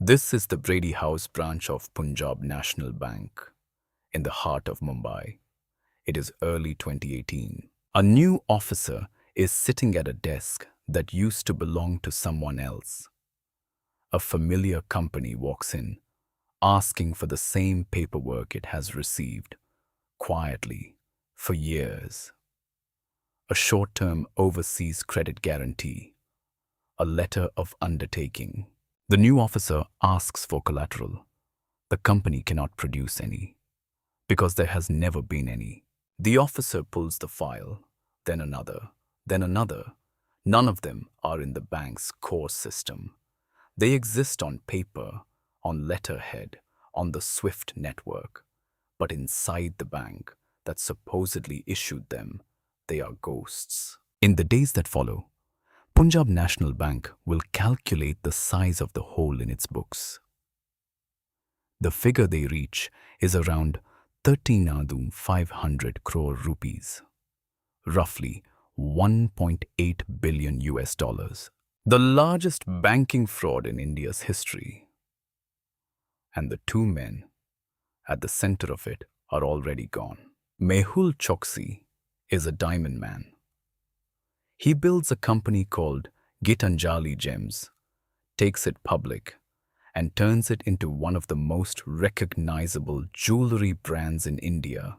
This is the Brady House branch of Punjab National Bank in the heart of Mumbai. It is early 2018. A new officer is sitting at a desk that used to belong to someone else. A familiar company walks in, asking for the same paperwork it has received, quietly, for years. A short-term overseas credit guarantee, a letter of undertaking. The new officer asks for collateral. The company cannot produce any, because there has never been any. The officer pulls the file, then another, then another. None of them are in the bank's core system. They exist on paper, on letterhead, on the SWIFT network. But inside the bank that supposedly issued them, they are ghosts. In the days that follow, Punjab National Bank will calculate the size of the hole in its books. The figure they reach is around 13,500 crore rupees, roughly 1.8 billion US dollars, the largest banking fraud in India's history. And the two men at the center of it are already gone. Mehul Choksi is a diamond man. He builds a company called Gitanjali Gems, takes it public, and turns it into one of the most recognizable jewellery brands in India.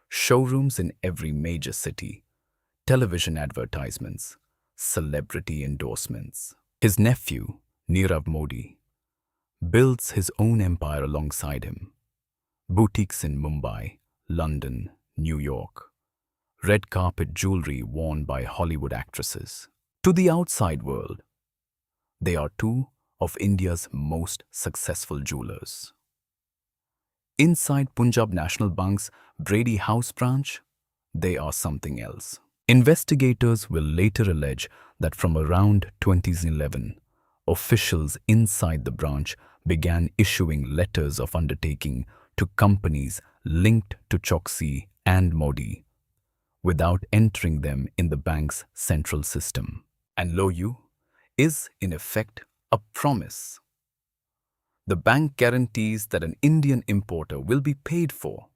Showrooms in every major city, television advertisements, celebrity endorsements. His nephew, Nirav Modi, builds his own empire alongside him. Boutiques in Mumbai, London, New York. Red carpet jewellery worn by Hollywood actresses. To the outside world, they are two of India's most successful jewelers. Inside Punjab National Bank's Brady House branch, they are something else. Investigators will later allege that from around 2011, officials inside the branch began issuing letters of undertaking to companies linked to Choksi and Modi, without entering them in the bank's central system. And LOU is, in effect, a promise. The bank guarantees that an Indian importer will be paid for,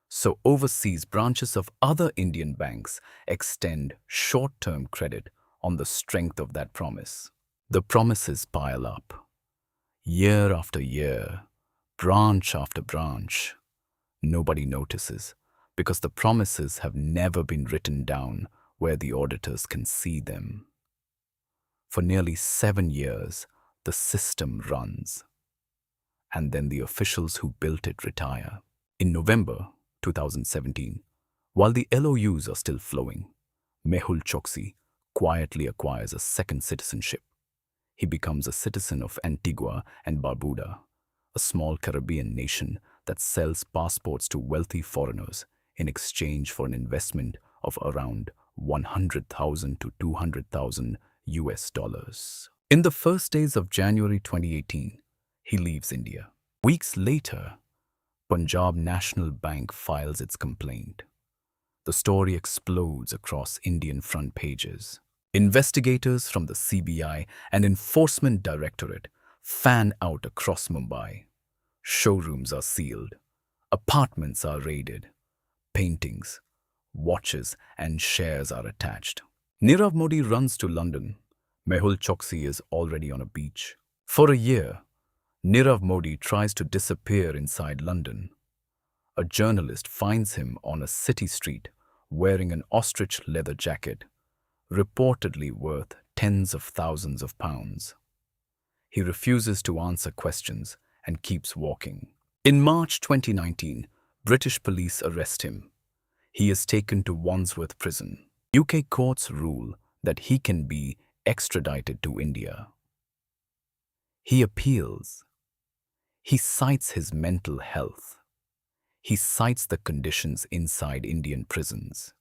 so overseas branches of other Indian banks extend short-term credit on the strength of that promise. The promises pile up. Year after year, branch after branch. Nobody notices, because the promises have never been written down where the auditors can see them. For nearly 7 years, the system runs. And then the officials who built it retire. In November 2017, while the LOUs are still flowing, Mehul Choksi quietly acquires a second citizenship. He becomes a citizen of Antigua and Barbuda, a small Caribbean nation that sells passports to wealthy foreigners in exchange for an investment of around 100,000 to 200,000 US dollars. In the first days of January 2018, he leaves India. Weeks later, Punjab National Bank files its complaint. The story explodes across Indian front pages. Investigators from the CBI and Enforcement Directorate fan out across Mumbai. Showrooms are sealed. Apartments are raided. Paintings, watches and shares are attached. Nirav Modi runs to London. Mehul Choksi is already on a beach. For a year, Nirav Modi tries to disappear inside London. A journalist finds him on a city street wearing an ostrich-leather jacket, reportedly worth tens of thousands of pounds. He refuses to answer questions and keeps walking. In March 2019, British police arrest him. He is taken to Wandsworth prison. UK courts rule that he can be extradited to India. He appeals. He cites his mental health. He cites the conditions inside Indian prisons.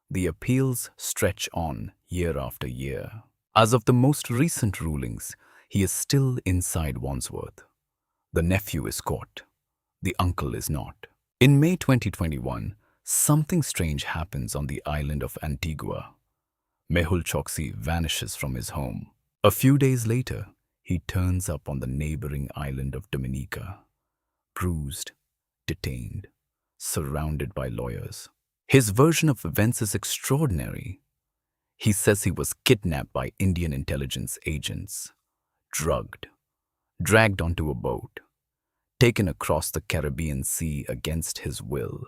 The appeals stretch on year after year. As of the most recent rulings, he is still inside Wandsworth. The nephew is caught. The uncle is not. In May 2021, something strange happens on the island of Antigua. Mehul Choksi vanishes from his home. A few days later, He turns up on the neighboring island of Dominica, bruised, detained, surrounded by lawyers. His version of events is extraordinary. He says he was kidnapped by Indian intelligence agents, drugged, dragged onto a boat, taken across the Caribbean Sea against his will.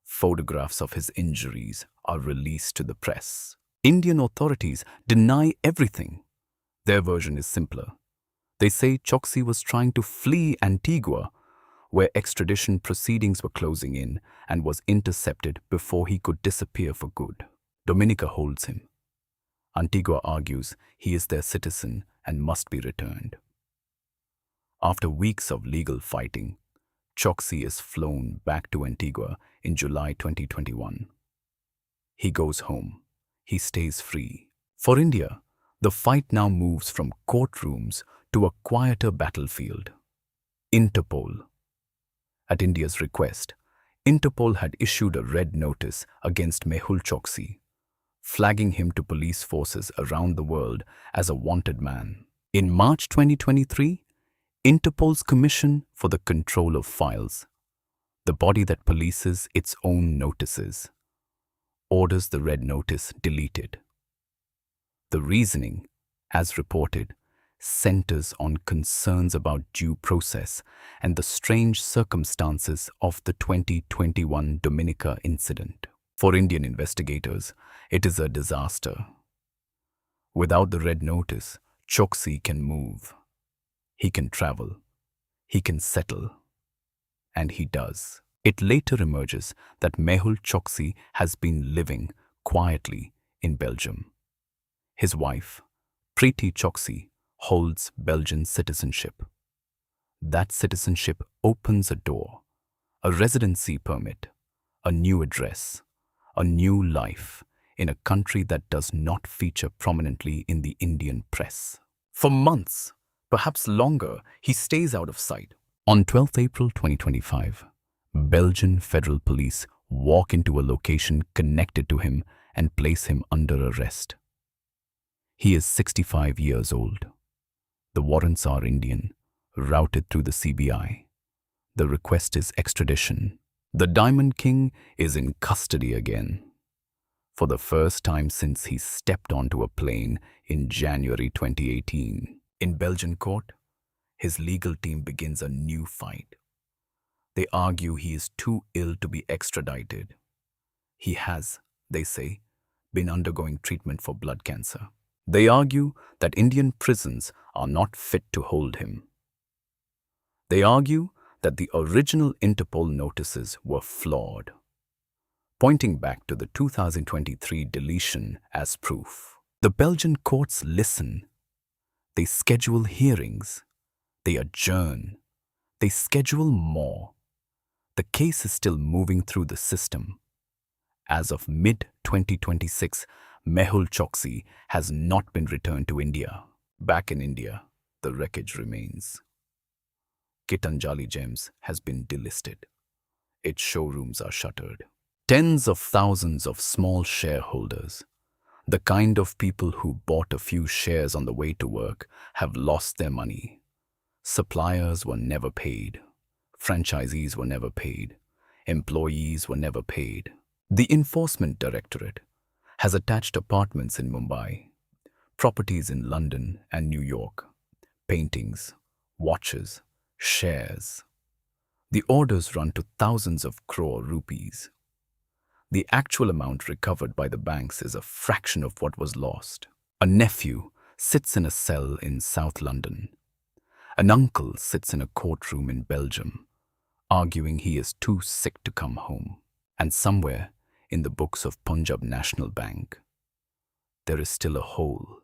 Photographs of his injuries are released to the press. Indian authorities deny everything. Their version is simpler. They say Choksi was trying to flee Antigua, where extradition proceedings were closing in, and was intercepted before he could disappear for good. Dominica holds him. Antigua argues he is their citizen and must be returned. After weeks of legal fighting, Choksi is flown back to Antigua in July 2021. He goes home. He stays free. For India, the fight now moves from courtrooms to a quieter battlefield. Interpol. At India's request, Interpol had issued a red notice against Mehul Choksi, flagging him to police forces around the world as a wanted man. In March 2023, Interpol's Commission for the Control of Files, the body that polices its own notices, orders the red notice deleted. The reasoning, as reported, centers on concerns about due process and the strange circumstances of the 2021 Dominica incident. For Indian investigators, it is a disaster. Without the red notice, Choksi can move. He can travel. He can settle. And he does. It later emerges that Mehul Choksi has been living quietly in Belgium. His wife, Preeti Choksi, holds Belgian citizenship. That citizenship opens a door, a residency permit, a new address, a new life in a country that does not feature prominently in the Indian press. For months, perhaps longer, he stays out of sight. On 12th April 2025, Belgian federal police walk into a location connected to him and place him under arrest. He is 65 years old. The warrants are Indian, routed through the CBI. The request is extradition. The Diamond King is in custody again. For the first time since he stepped onto a plane in January 2018. In Belgian court, his legal team begins a new fight. They argue he is too ill to be extradited. He has, they say, been undergoing treatment for blood cancer. They argue that Indian prisons are not fit to hold him. They argue that the original Interpol notices were flawed, pointing back to the 2023 deletion as proof. The Belgian courts listen. They schedule hearings. They adjourn. They schedule more. The case is still moving through the system. As of mid-2026, Mehul Choksi has not been returned to India. Back in India, the wreckage remains. Gitanjali Gems has been delisted. Its showrooms are shuttered. Tens of thousands of small shareholders, the kind of people who bought a few shares on the way to work, have lost their money. Suppliers were never paid. Franchisees were never paid. Employees were never paid. The Enforcement Directorate has attached apartments in Mumbai, properties in London and New York, paintings, watches, shares. The orders run to thousands of crore rupees. The actual amount recovered by the banks is a fraction of what was lost. A nephew sits in a cell in South London. An uncle sits in a courtroom in Belgium, arguing he is too sick to come home. And somewhere in the books of Punjab National Bank, there is still a hole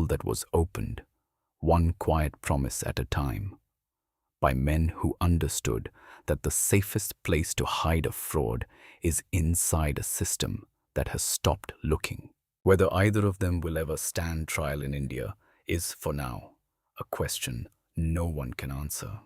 that was opened, one quiet promise at a time, by men who understood that the safest place to hide a fraud is inside a system that has stopped looking. Whether either of them will ever stand trial in India is, for now, a question no one can answer.